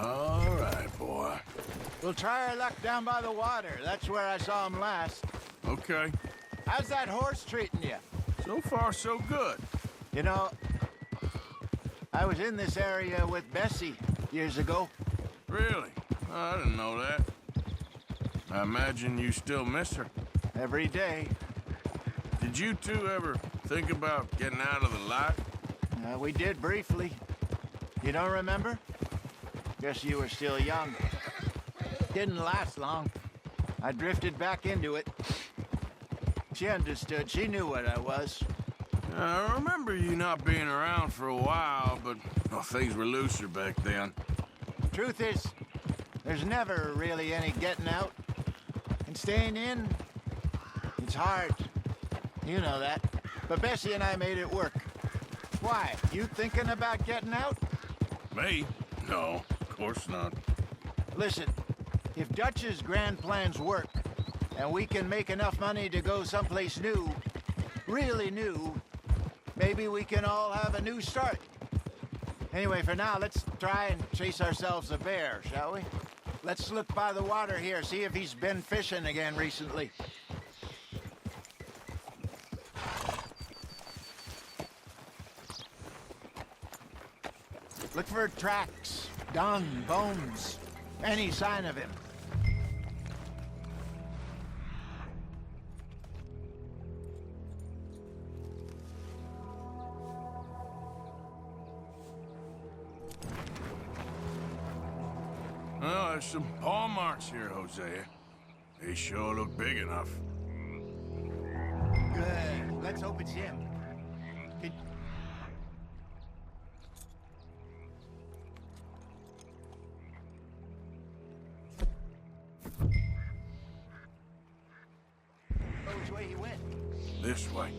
All right, boy. We'll try our luck down by the water. That's where I saw him last. Okay. How's that horse treating you? So far, so good. You know, I was in this area with Bessie years ago. Really? I didn't know that. I imagine you still miss her. Every day. Did you two ever think about getting out of the life? We did briefly. You don't remember? Guess you were still young. Didn't last long. I drifted back into it. She understood. She knew what I was. I remember you not being around for a while, but things were looser back then. Truth is, there's never really any getting out. And staying in, it's hard. You know that. But Bessie and I made it work. Why? You thinking about getting out? Me? No, of course not. Listen, if Dutch's grand plans work, and we can make enough money to go someplace new, really new, maybe we can all have a new start. Anyway, for now, let's try and chase ourselves a bear, shall we? Let's look by the water here, see if he's been fishing again recently. Look for tracks, dung, bones, any sign of him. Well, there's some paw marks here, Hosea. They sure look big enough. Good. Let's hope it's him. Can... Which way he went? This way.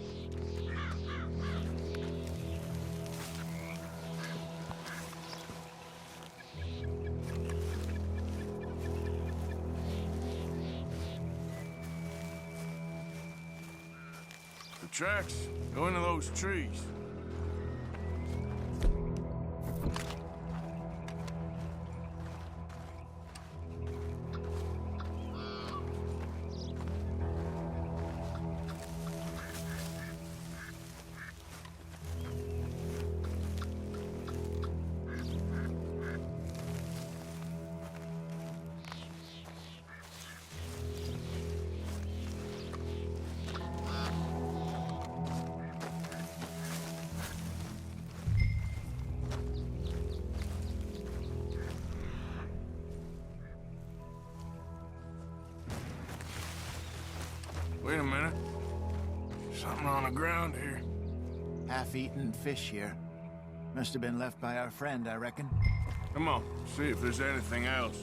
The tracks go into those trees. Wait a minute. Something on the ground here. Half-eaten fish here. Must have been left by our friend, I reckon. Come on, see if there's anything else.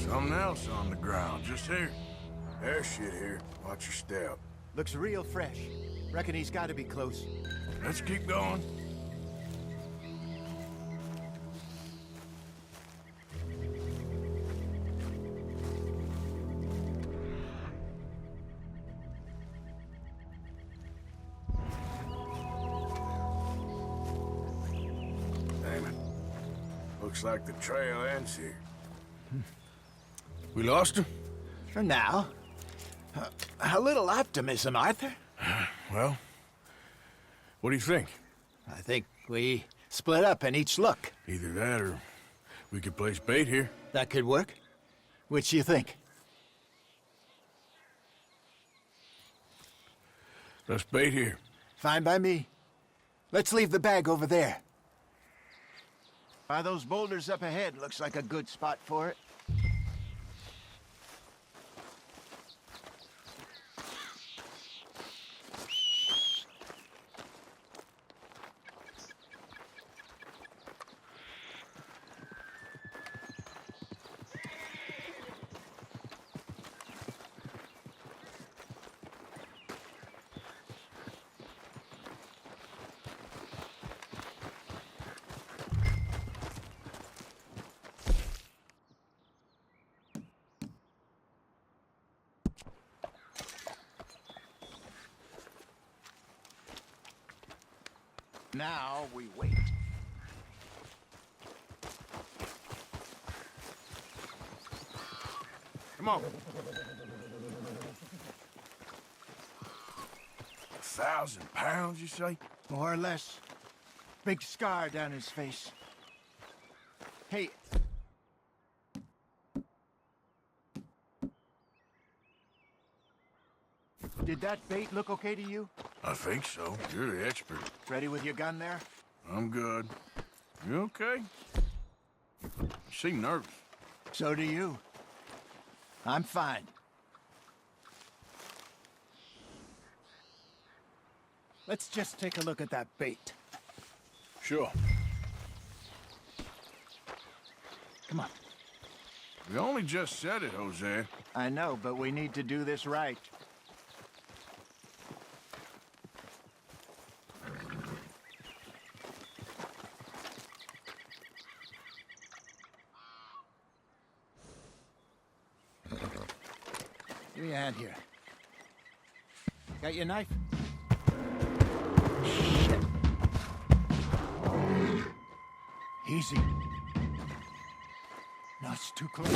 Something else on the ground, just here. There's shit here. Watch your step. Looks real fresh. Reckon he's got to be close. Let's keep going. Damn it. Looks like the trail ends here. We lost him? For now. A little optimism, Arthur. Well, what do you think? I think we split up and each look. Either that or we could place bait here. That could work. Which you think? Let's bait here. Fine by me. Let's leave the bag over there. By those boulders up ahead, looks like a good spot for it. Now we wait. Come on. 1,000 pounds, you say? More or less. Big scar down his face. Hey. Did that bait look okay to you? I think so. You're the expert. Ready with your gun there? I'm good. You okay? You seem nervous. So do you. I'm fine. Let's just take a look at that bait. Sure. Come on. We only just said it, Jose. I know, but we need to do this right. Give me a hand here. Got your knife? Shit. Easy. No, it's too close.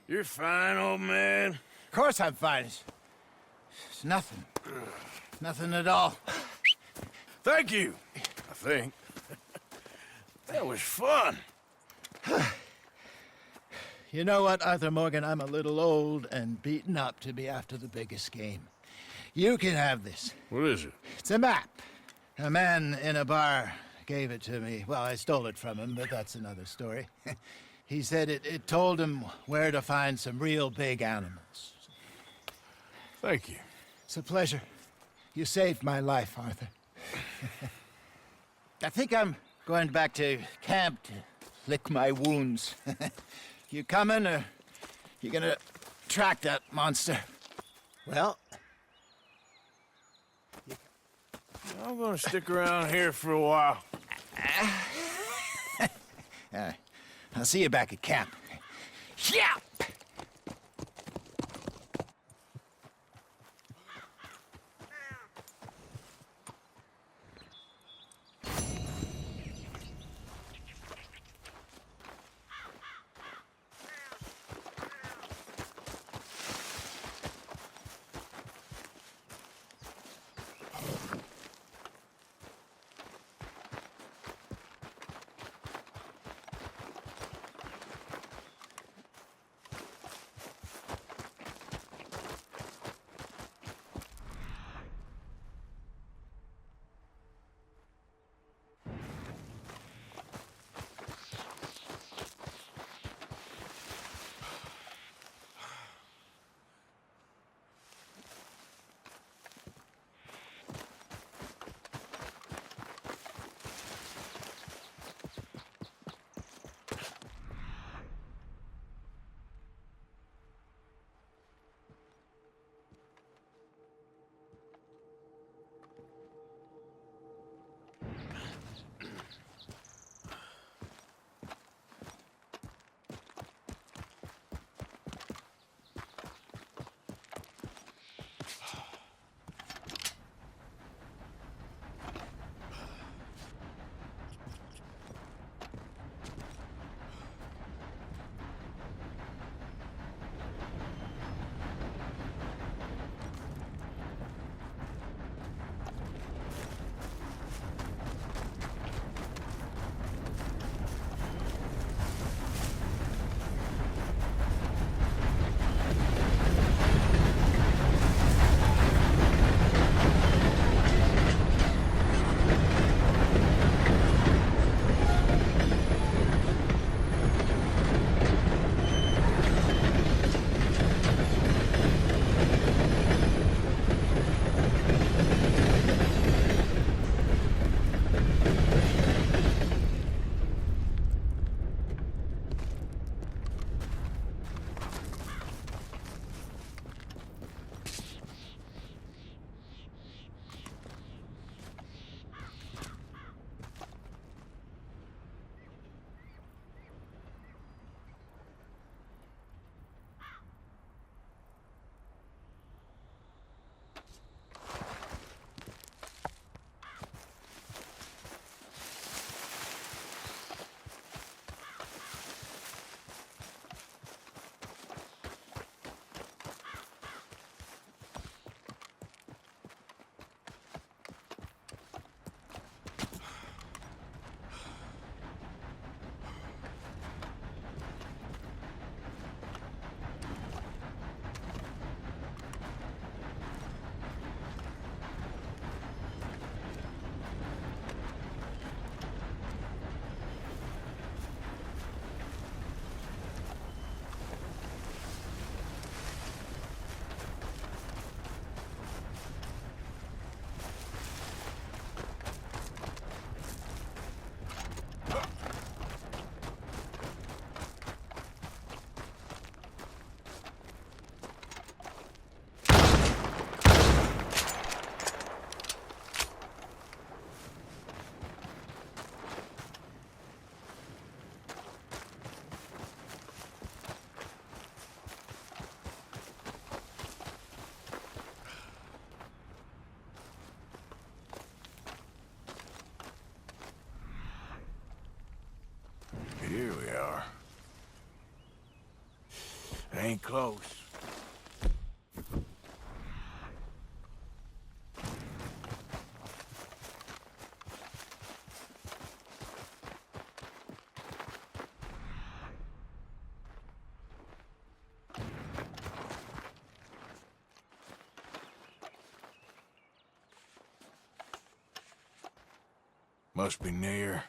You're fine, old man. Of course I'm fine. It's nothing. Nothing at all. Thank you, I think. That was fun. You know what, Arthur Morgan? I'm a little old and beaten up to be after the biggest game. You can have this. What is it? It's a map. A man in a bar gave it to me. Well, I stole it from him, but that's another story. He said it told him where to find some real big animals. Thank you. It's a pleasure. You saved my life, Arthur. I think I'm going back to camp to lick my wounds. You coming, or you gonna track that monster? Well... I'm gonna stick around here for a while. I'll see you back at camp. Yeah! Here we are. Ain't close. Must be near.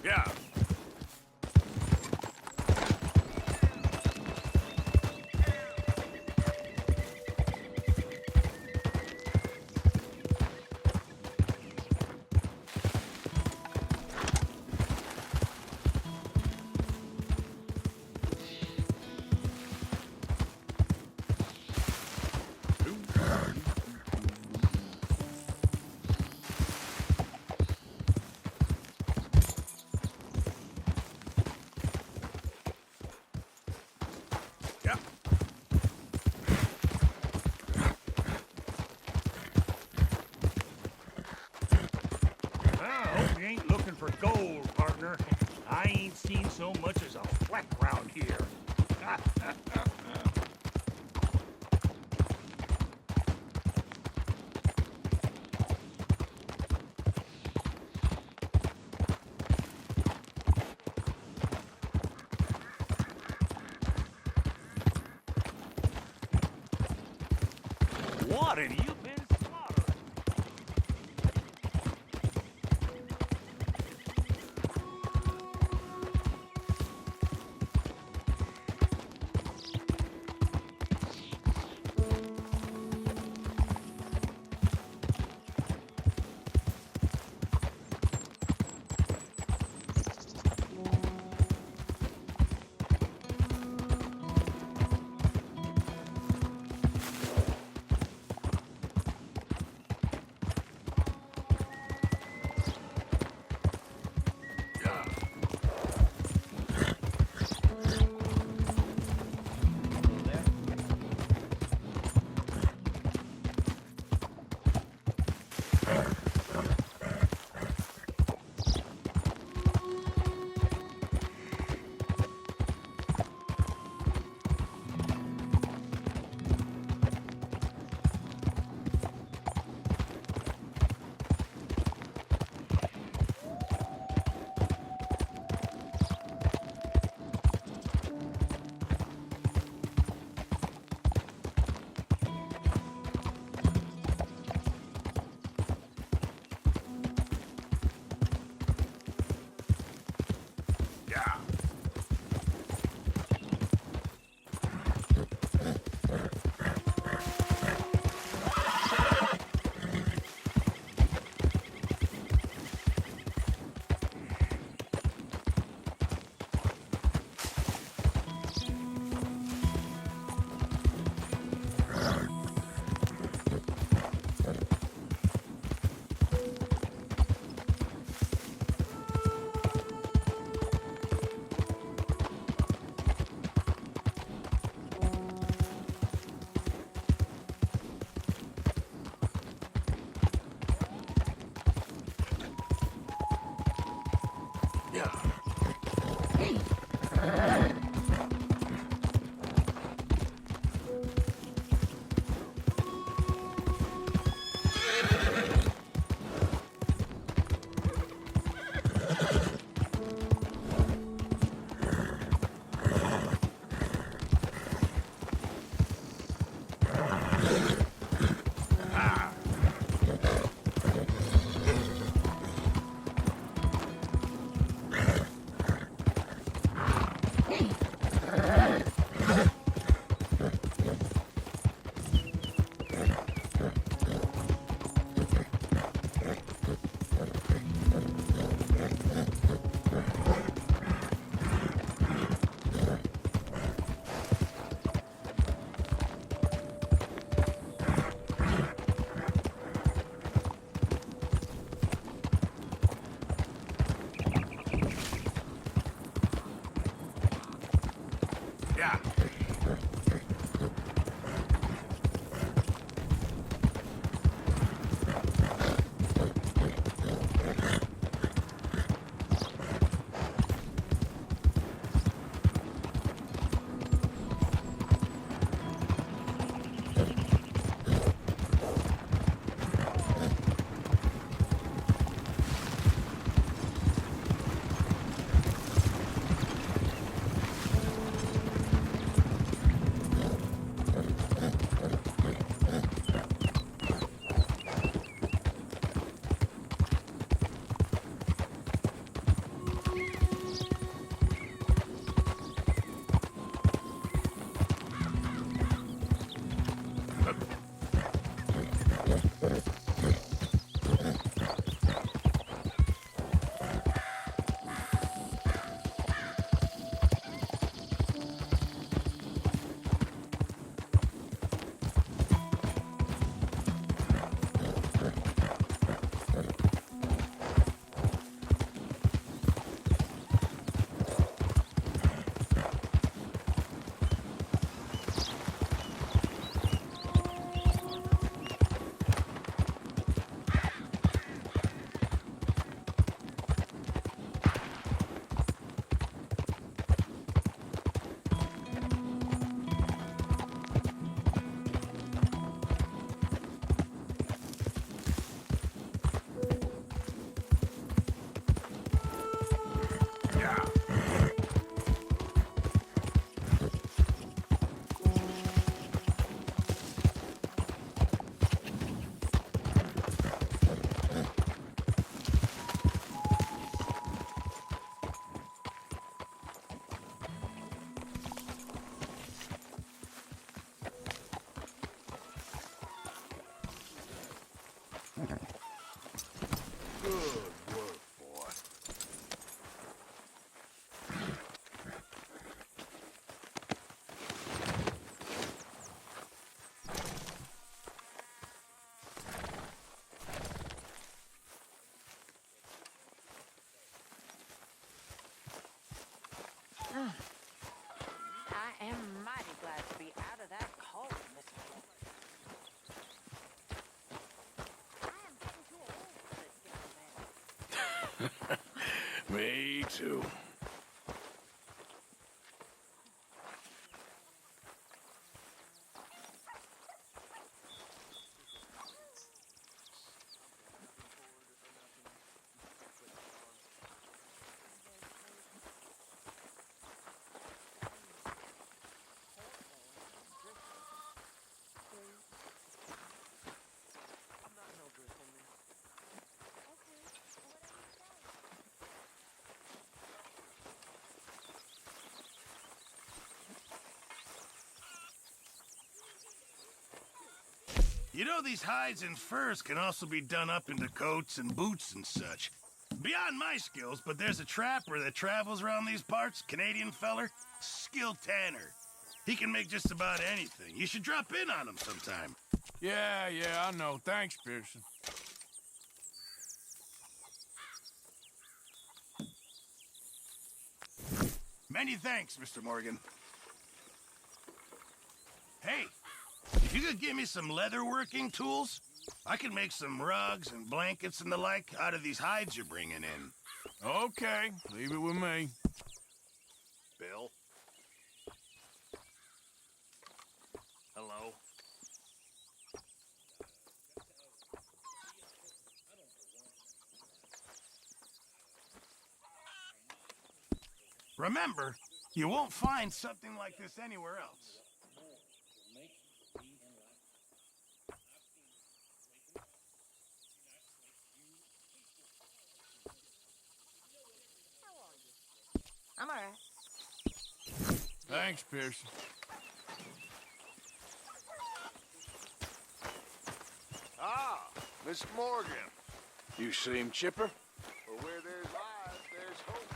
Yeah. Ain't looking for gold, partner. I ain't seen so much as a fleck round here. What have you been slaughtering? Yeah. Yeah. Good work, boy. I am mighty glad to be out of that cold, Mr. Ford. I am getting too old for this young man. Me too. You know, these hides and furs can also be done up into coats and boots and such. Beyond my skills, but there's a trapper that travels around these parts, Canadian feller, skilled tanner. He can make just about anything. You should drop in on him sometime. Yeah, I know. Thanks, Pearson. Many thanks, Mr. Morgan. Hey, if you could give me some leatherworking tools, I could make some rugs and blankets and the like out of these hides you're bringing in. Okay, leave it with me. Bill? Hello? Remember, you won't find something like this anywhere else. I'm all right. Thanks, Pearson. Ah, Mr. Morgan. You seem chipper? Well, where there's life, there's hope.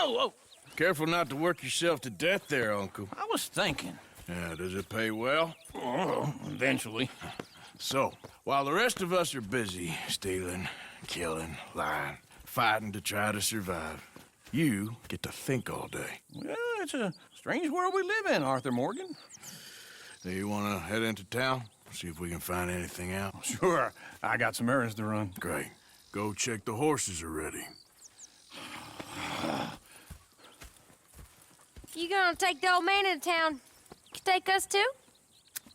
Whoa! Careful not to work yourself to death there, Uncle. I was thinking. Yeah, does it pay well? Oh, eventually. So, while the rest of us are busy stealing, killing, lying, fighting to try to survive, you get to think all day. Well, it's a strange world we live in, Arthur Morgan. Do you want to head into town? See if we can find anything out? Sure, I got some errands to run. Great. Go check the horses are ready. You gonna take the old man into town? You take us too?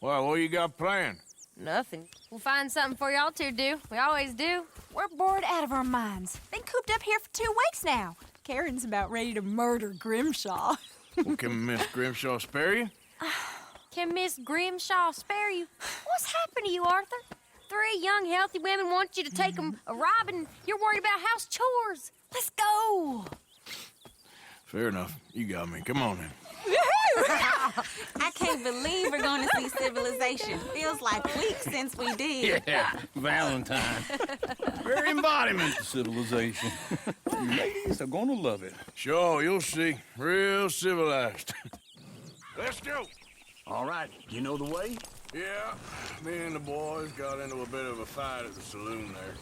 Well, what you got planned? Nothing. We'll find something for y'all to do. We always do. We're bored out of our minds. Been cooped up here for 2 weeks now. Karen's about ready to murder Grimshaw. Well, can Miss Grimshaw spare you? Can Miss Grimshaw spare you? What's happened to you, Arthur? 3 young, healthy women want you to take them a robbing. You're worried about house chores. Let's go. Fair enough. You got me. Come on then. I can't believe we're going to see civilization. Feels like weeks since we did. Yeah, Valentine. Very embodiment of civilization. You ladies are gonna love it. Sure, you'll see. Real civilized. Let's go. All right, you know the way? Yeah, me and the boys got into a bit of a fight at the saloon there.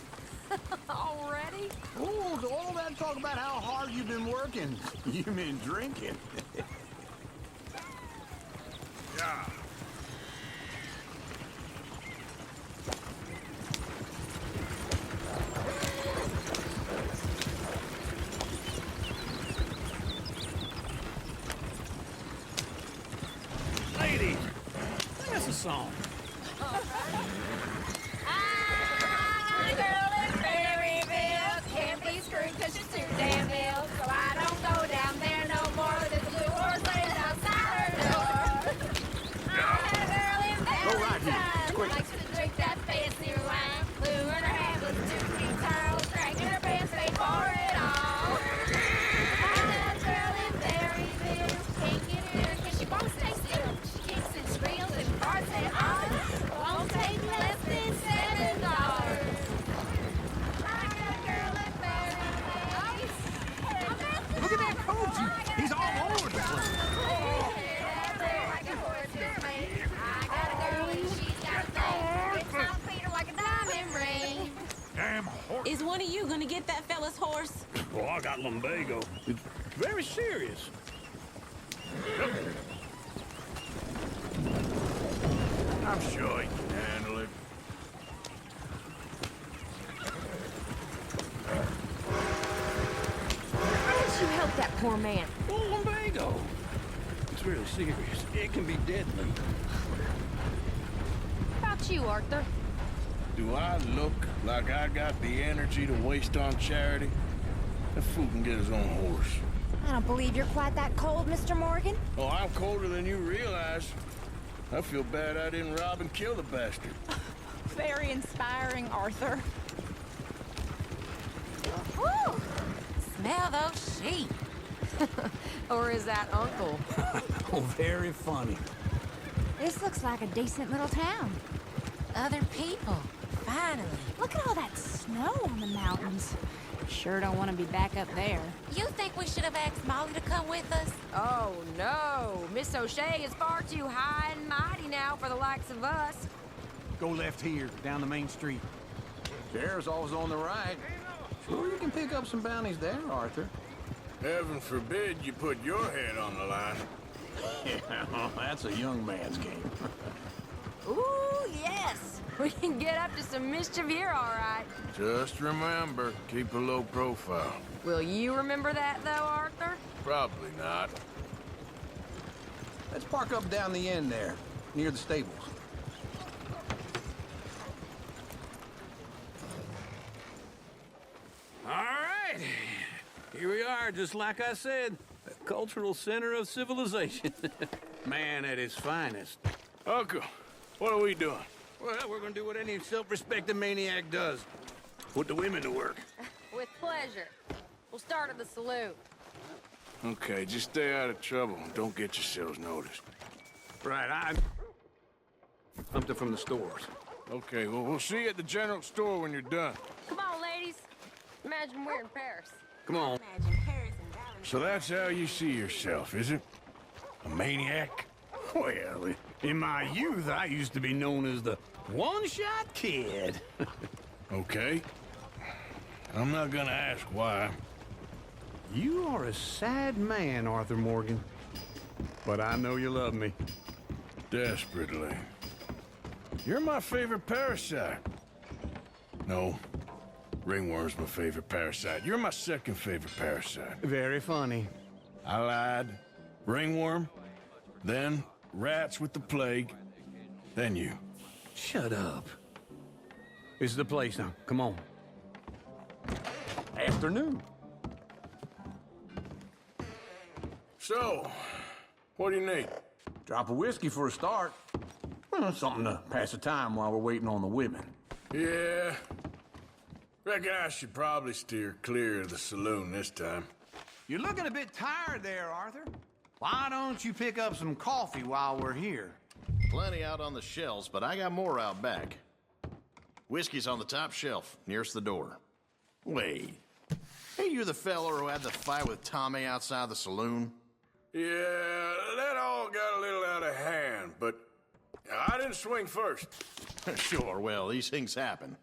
Already? Oh, so all that talk about how hard you've been working. You mean drinking. Yeah. Ladies, sing us a song. Can't be screwed 'cause she's too damn ill. So I don't go down there no more. There's a blue horse laying outside her door. I had a girl in Valentine who likes to drink that fancy wine. Blue in her hand was 2 king towels, dragging her pants, paid for it all. I had a girl in Berryville, can't get her 'cause she won't stay still. She kicks and squeals and farts and all. Won't take less than $7. Look at that coach. He's all over the place. Is one of you going to get that fella's horse? Oh, I got lumbago. It's very serious. I'm sure he can handle it. How did you help that poor man? Oh, lumbago. It's really serious. It can be deadly. How about you, Arthur? Do I look like I got the energy to waste on charity? That fool can get his own horse. I don't believe you're quite that cold, Mr. Morgan. Oh, I'm colder than you realize. I feel bad I didn't rob and kill the bastard. Very inspiring, Arthur. Woo! Smell those sheep. Or is that Uncle? Oh, very funny. This looks like a decent little town. Other people. Finally. Look at all that snow on the mountains. Sure don't want to be back up there. You think we should have asked Molly to come with us? Oh, no. Miss O'Shea is far too high and mighty now for the likes of us. Go left here, down the main street. There's always on the right. Sure, you can pick up some bounties there, Arthur. Heaven forbid you put your head on the line. Yeah, that's a young man's game. Ooh, yes. We can get up to some mischief here, all right. Just remember, keep a low profile. Will you remember that, though, Arthur? Probably not. Let's park up down the end there, near the stables. All right. Here we are, just like I said. The cultural center of civilization. Man at his finest. Uncle, what are we doing? Well, we're gonna do what any self-respecting maniac does. Put the women to work. With pleasure. We'll start at the saloon. Okay, just stay out of trouble. Don't get yourselves noticed. Right, something from the stores. Okay, well, we'll see you at the general store when you're done. Come on, ladies. Imagine we're in Paris. Come on. Imagine Paris and Valentine. So that's how you see yourself, is it? A maniac? Well, in my youth, I used to be known as the one-shot kid. Okay. I'm not gonna ask why. You are a sad man, Arthur Morgan. But I know you love me. Desperately. You're my favorite parasite. No. Ringworm's my favorite parasite. You're my second favorite parasite. Very funny. I lied. Ringworm. Then rats with the plague. Then you. Shut up. This is the place now. Come on. Afternoon. So, what do you need? Drop of whiskey for a start. Well, something to pass the time while we're waiting on the women. Yeah. Reckon I should probably steer clear of the saloon this time. You're looking a bit tired there, Arthur. Why don't you pick up some coffee while we're here? Plenty out on the shelves, but I got more out back. Whiskey's on the top shelf, nearest the door. Wait. Ain't you the feller who had the fight with Tommy outside the saloon? Yeah, that all got a little out of hand, but I didn't swing first. Sure, well, these things happen.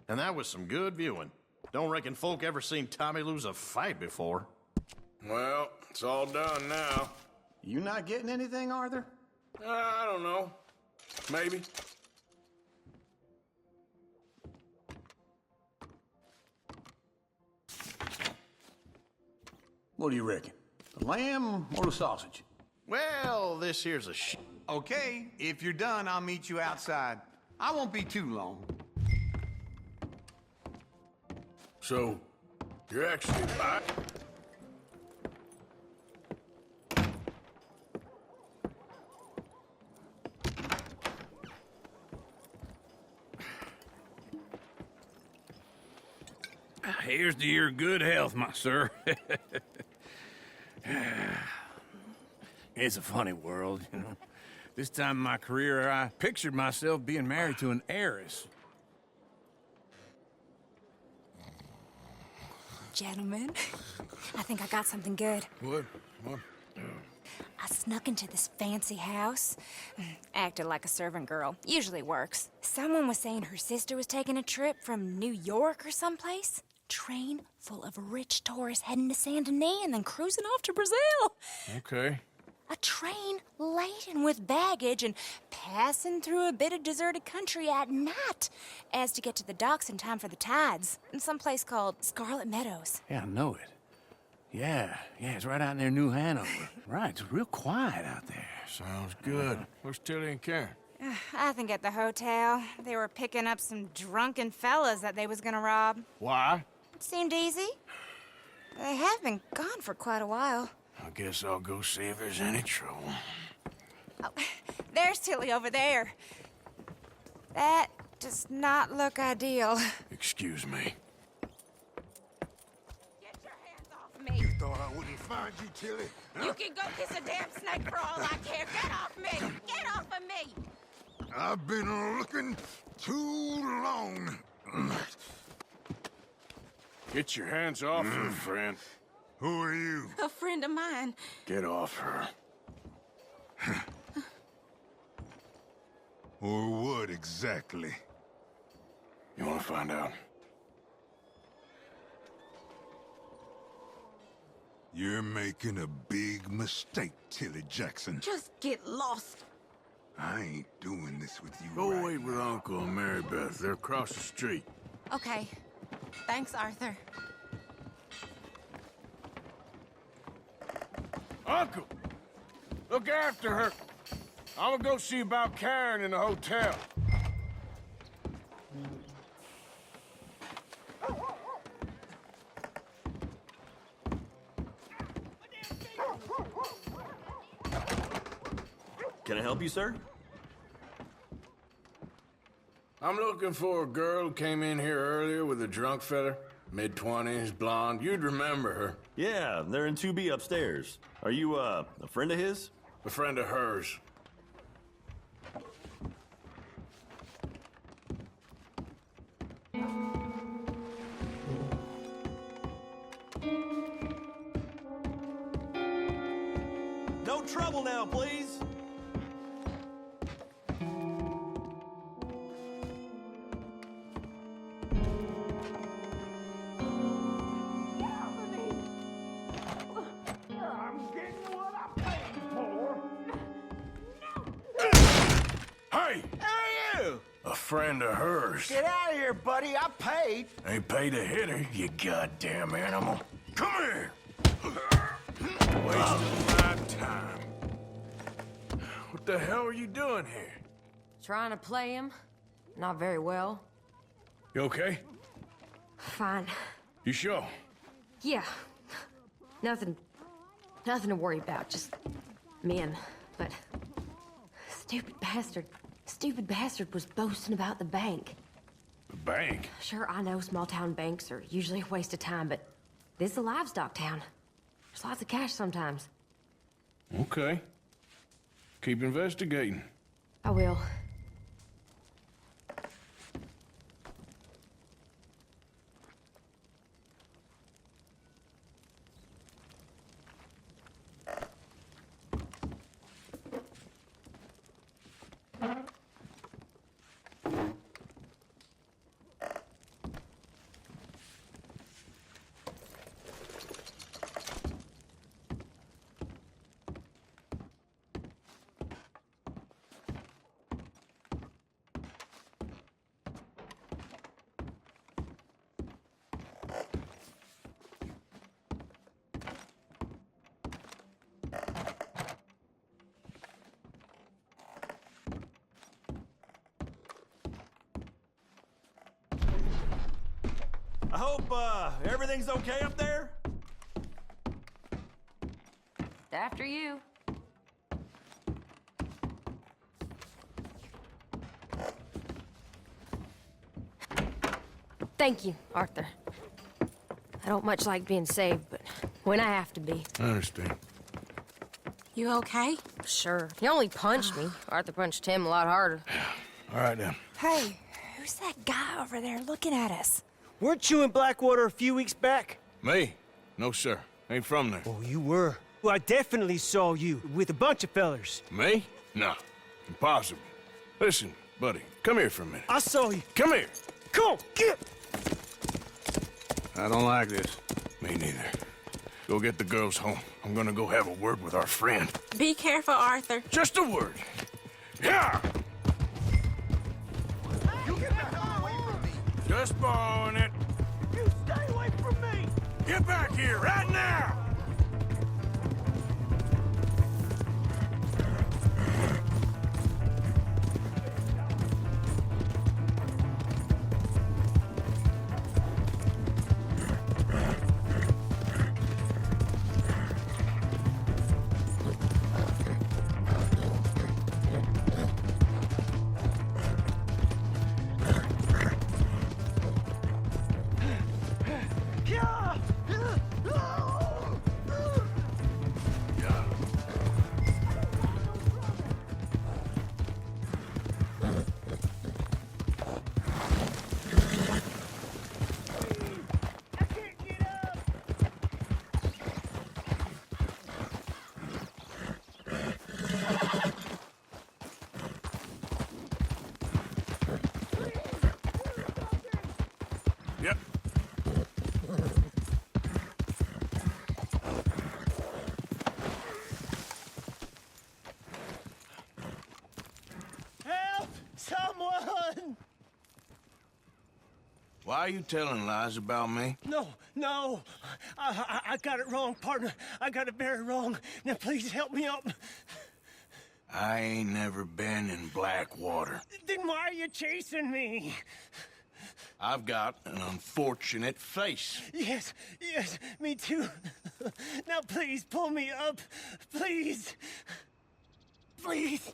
And that was some good viewing. Don't reckon folk ever seen Tommy lose a fight before. Well, it's all done now. You not getting anything, Arthur? I don't know. Maybe. What do you reckon? The lamb or the sausage? Well, this here's a Okay, if you're done, I'll meet you outside. I won't be too long. So, you're actually back? Here's to your good health, my sir. It's a funny world, you know. This time in my career, I pictured myself being married to an heiress. Gentlemen, I think I got something good. What? I snuck into this fancy house. Acted like a servant girl. Usually works. Someone was saying her sister was taking a trip from New York or someplace. train full of rich tourists heading to Saint Denis and then cruising off to Brazil. Okay. A train laden with baggage and passing through a bit of deserted country at night as to get to the docks in time for the tides in some place called Scarlet Meadows. Yeah, I know it. Yeah, it's right out near New Hanover. Right, it's real quiet out there. Sounds good. Where's Tilly and Karen? I think at the hotel. They were picking up some drunken fellas that they was gonna rob. Why? It seemed easy. They have been gone for quite a while. I guess I'll go see if there's any trouble. Oh, there's Tilly over there. That does not look ideal. Excuse me. Get your hands off me. You thought I wouldn't find you, Tilly? Huh? You can go kiss a damn snake for all I care. Get off me! Get off of me! I've been looking too long. Get your hands off her, friend. Who are you? A friend of mine. Get off her. Or what exactly? You want to find out? You're making a big mistake, Tilly Jackson. Just get lost. I ain't doing this with you. Go right wait with Uncle and Mary Beth. They're across the street. Okay. Thanks, Arthur. Uncle! Look after her. I'm gonna go see about Karen in the hotel. Can I help you, sir? I'm looking for a girl who came in here earlier with a drunk fella. Mid-20s, blonde. You'd remember her. Yeah, they're in 2B upstairs. Are you, a friend of his? A friend of hers. No trouble now, please. Hey! Who are you? A friend of hers. Get out of here, buddy. I paid. Ain't paid to hit her, you goddamn animal. Come here! Wasting my time. What the hell are you doing here? Trying to play him. Not very well. You okay? Fine. You sure? Yeah. Nothing to worry about. Just men. But stupid bastard was boasting about the bank. The bank? Sure, I know small town banks are usually a waste of time, but this is a livestock town. There's lots of cash sometimes. Okay. Keep investigating. I will. I hope, everything's okay up there? After you. Thank you, Arthur. I don't much like being saved, but when I have to be. I understand. You okay? Sure. He only punched me. Arthur punched him a lot harder. All right, then. Hey, who's that guy over there looking at us? Weren't you in Blackwater a few weeks back? Me? No, sir. Ain't from there. Oh, you were. Well, I definitely saw you with a bunch of fellers. Me? No. Impossible. Listen, buddy, come here for a minute. I saw you. Come here. Come on, get! I don't like this. Me neither. Go get the girls home. I'm gonna go have a word with our friend. Be careful, Arthur. Just a word. Yeah! You get the hell away from me! Just borrowing it. You stay away from me! Get back here right now! Yep. Help! Someone! Why are you telling lies about me? No. I got it wrong, partner. I got it very wrong. Now please help me up. I ain't never been in Blackwater. Then why are you chasing me? I've got an unfortunate face. Yes, me too. Now please pull me up. Please. Please.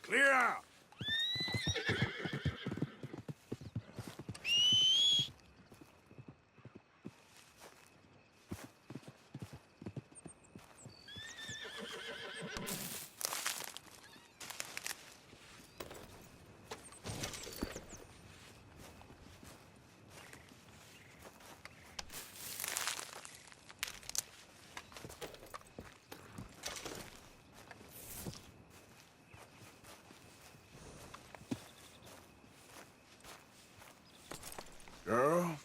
Clear out! Girl?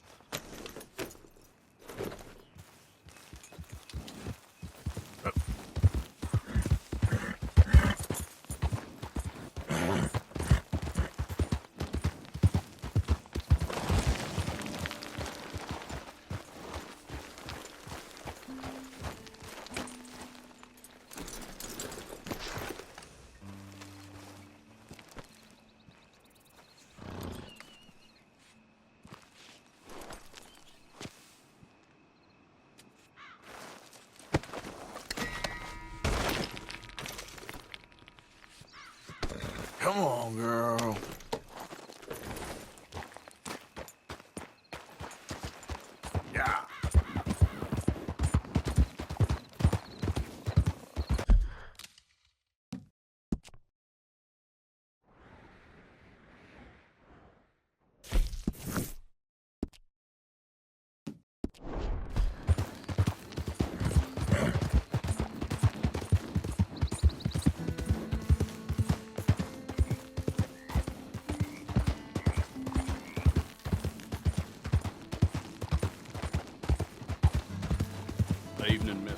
Come on, girl. Yeah. Evening, miss.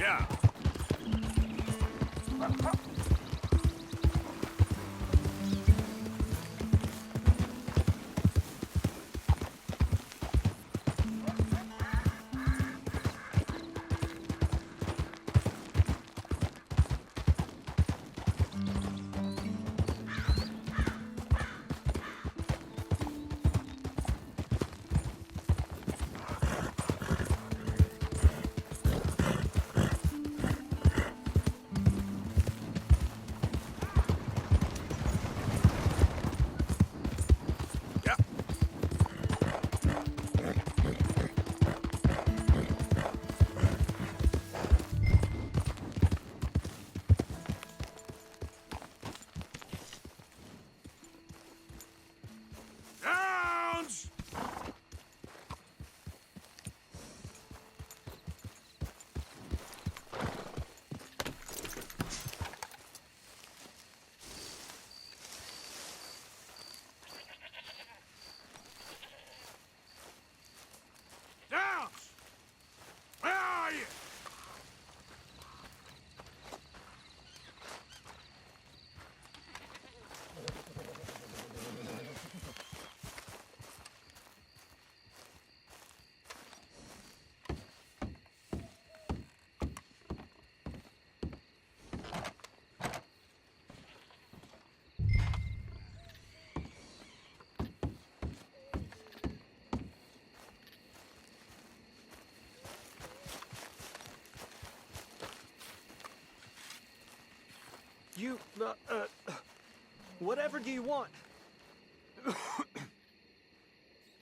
Yeah. You, whatever do you want?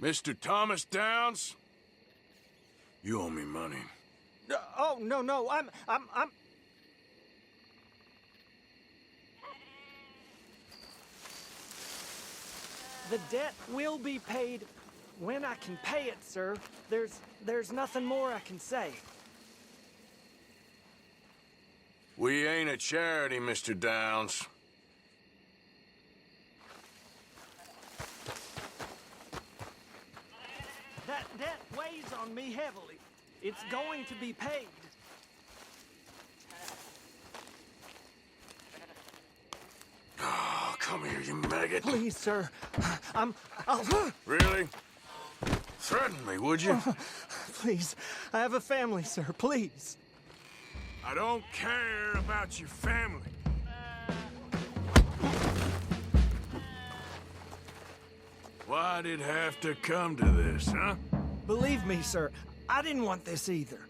Mr. Thomas Downs, you owe me money. Oh, no, I'm... The debt will be paid when I can pay it, sir. There's nothing more I can say. We ain't a charity, Mr. Downs. That debt weighs on me heavily. It's going to be paid. Oh, come here, you maggot. Please, sir. I'll... Really? Threaten me, would you? Please. I have a family, sir. Please. I don't care about your family. Why'd it have to come to this, huh? Believe me, sir. I didn't want this either.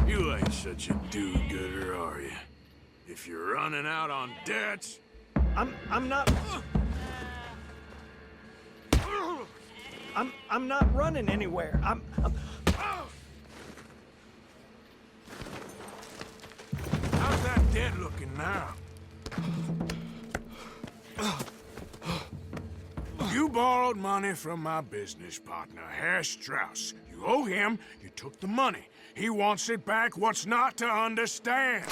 You ain't such a do-gooder, are you? If you're running out on debts... I'm not... I'm not running anywhere. How's that debt looking now? You borrowed money from my business partner, Herr Strauss. You owe him, you took the money. He wants it back. What's not to understand?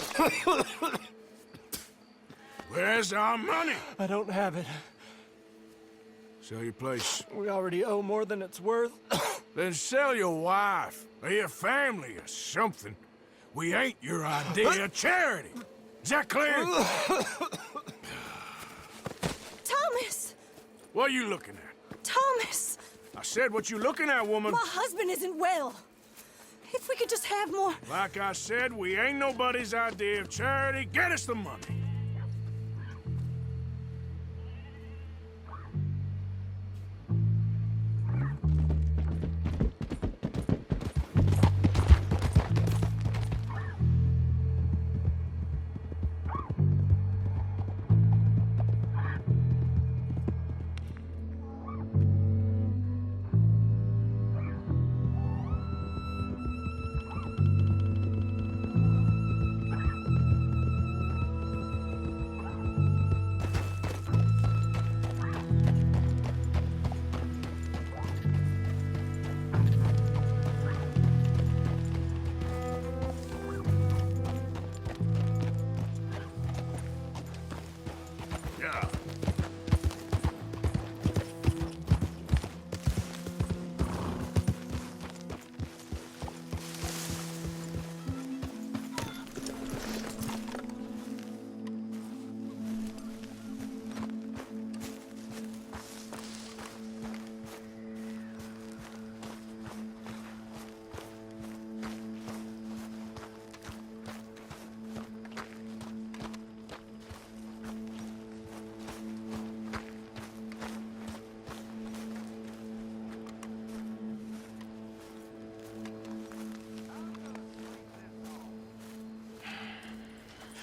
Where's our money? I don't have it. Sell your place. We already owe more than it's worth. Then sell your wife, or your family, or something. We ain't your idea of charity. Is that clear? Thomas! What are you looking at? Thomas! I said what you looking at, woman. My husband isn't well. If we could just have more... Like I said, we ain't nobody's idea of charity. Get us the money.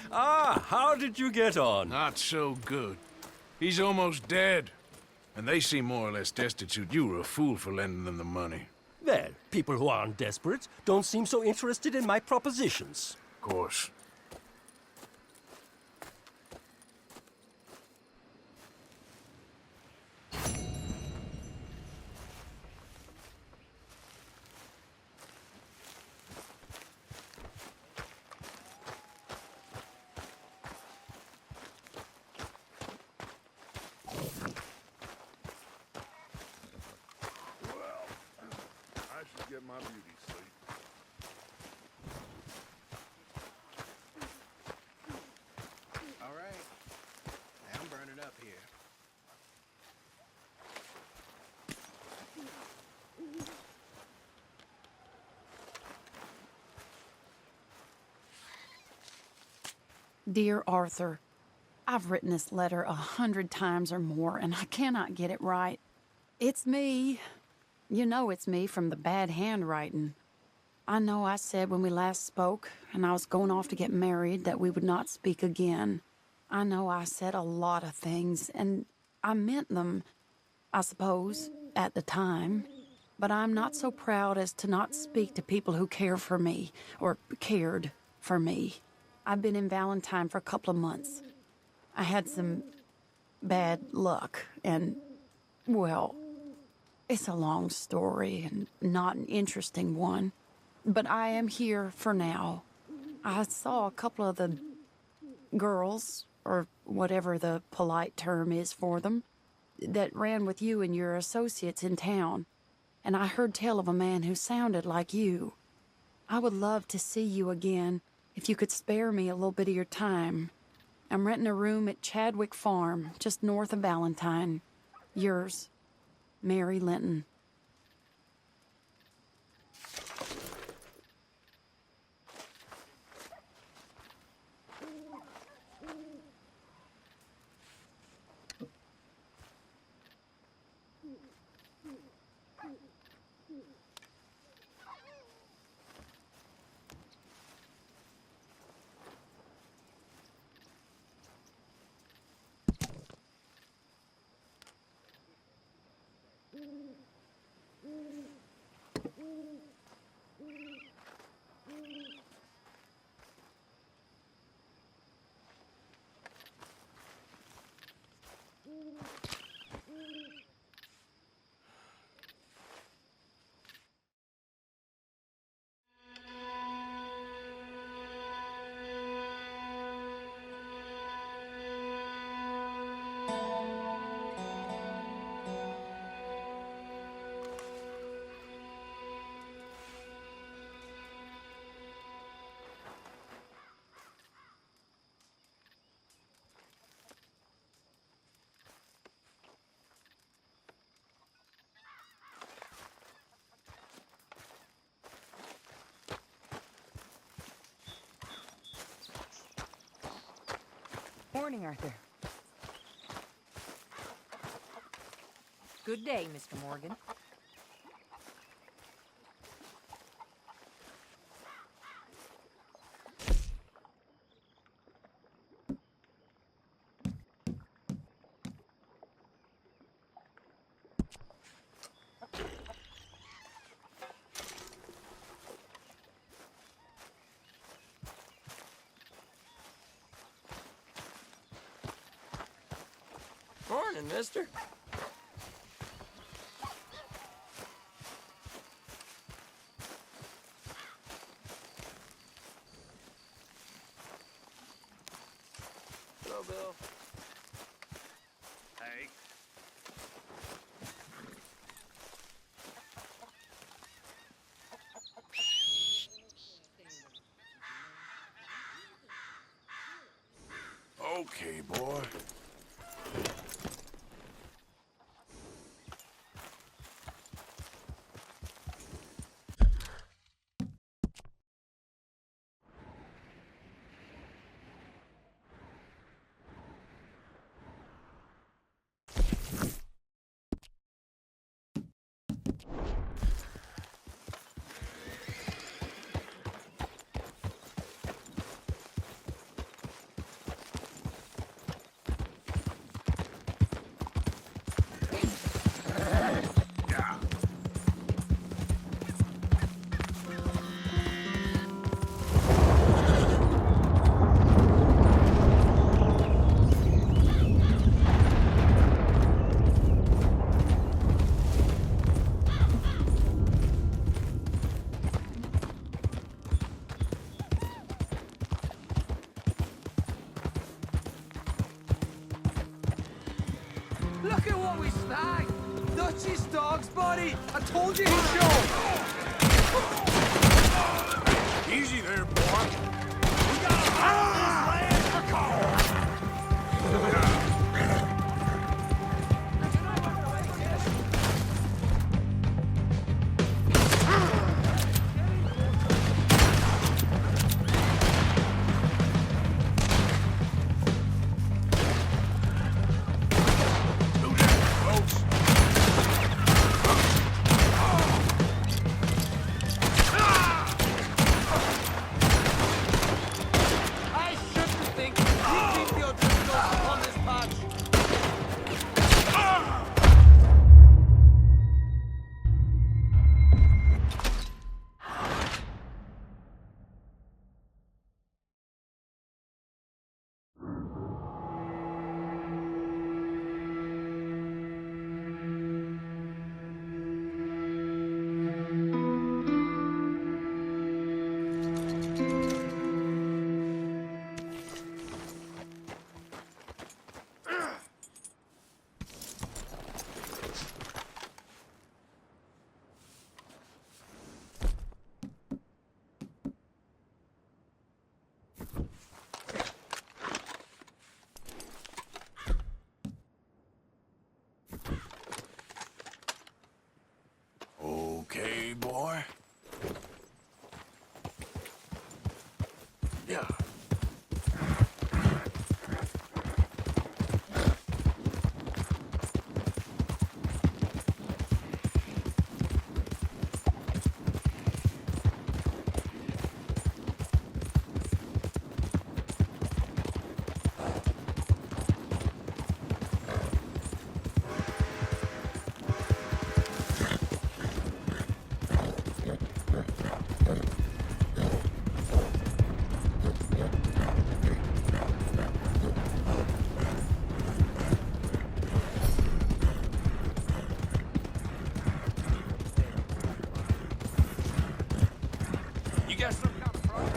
Ah, how did you get on? Not so good. He's almost dead. And they seem more or less destitute. You were a fool for lending them the money. Well, people who aren't desperate don't seem so interested in my propositions. Of course. Get my beauty sleep. All right. I'm burning up here. Dear Arthur, I've written this letter 100 times or more, and I cannot get it right. It's me. You know it's me from the bad handwriting. I know I said when we last spoke, and I was going off to get married, that we would not speak again. I know I said a lot of things, and I meant them, I suppose, at the time. But I'm not so proud as to not speak to people who care for me, or cared for me. I've been in Valentine for a couple of months. I had some bad luck, and, well, it's a long story and not an interesting one. But I am here for now. I saw a couple of the girls, or whatever the polite term is for them, that ran with you and your associates in town. And I heard tell of a man who sounded like you. I would love to see you again, if you could spare me a little bit of your time. I'm renting a room at Chadwick Farm, just north of Valentine. Yours, Mary Linton. Morning, Arthur. Good day, Mr. Morgan. Morning, mister. Hello, Bill. Hey. Okay, boy. Look at what we snagged! Dutchie's dog's body! I told you he'd show! Easy there, boy. We gotta hold this land for got some kind of problem?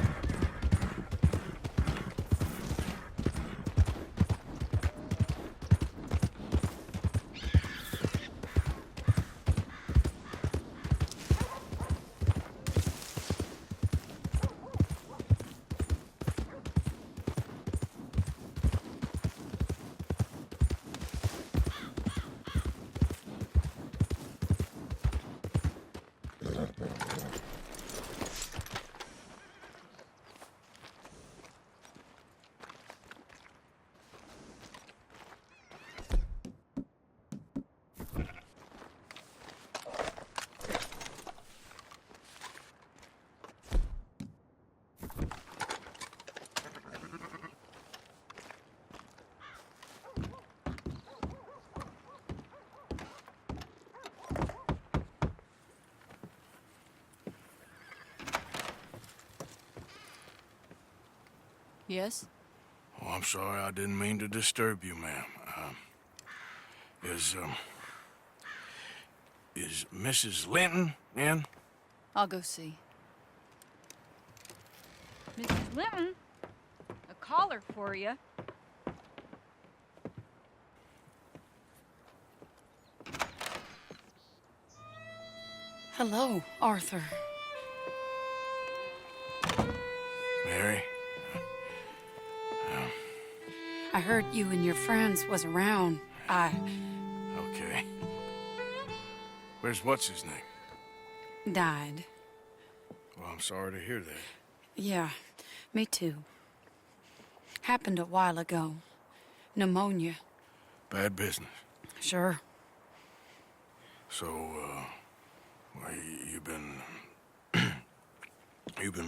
Yes? Oh, I'm sorry. I didn't mean to disturb you, ma'am. Is Mrs. Linton in? I'll go see. Mrs. Linton, a caller for you. Hello, Arthur. Mary? I heard you and your friends was around. Okay. Where's what's-his-name? Died. Well, I'm sorry to hear that. Yeah, me too. Happened a while ago. Pneumonia. Bad business. Sure. So, well, you've been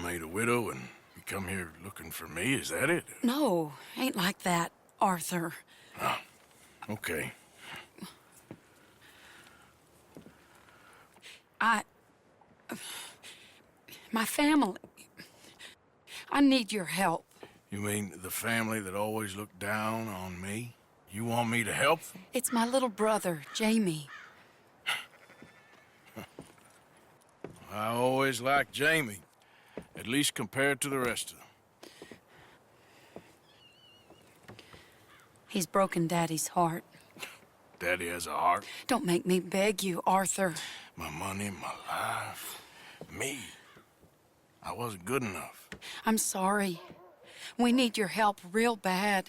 made a widow and you come here looking for me, is that it? No, ain't like that, Arthur. Oh, okay. My family. I need your help. You mean the family that always looked down on me? You want me to help them? It's my little brother, Jamie. I always liked Jamie, at least compared to the rest of them. He's broken Daddy's heart. Daddy has a heart. Don't make me beg you, Arthur. My money, my life, me. I wasn't good enough. I'm sorry. We need your help real bad.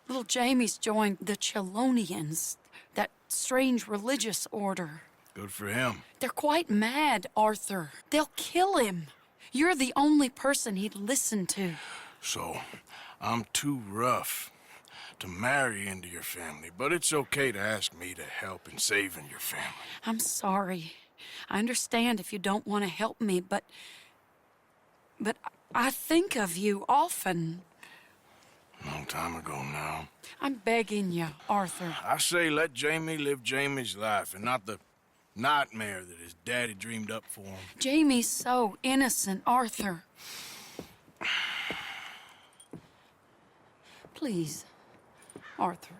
Little Jamie's joined the Chelonians, that strange religious order. Good for him. They're quite mad, Arthur. They'll kill him. You're the only person he'd listen to. So, I'm too rough to marry into your family, but it's okay to ask me to help in saving your family. I'm sorry. I understand if you don't want to help me, but I think of you often. Long time ago now. I'm begging you, Arthur. I say let Jamie live Jamie's life and not the nightmare that his daddy dreamed up for him. Jamie's so innocent, Arthur. Please, Arthur.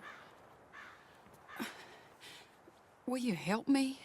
Will you help me?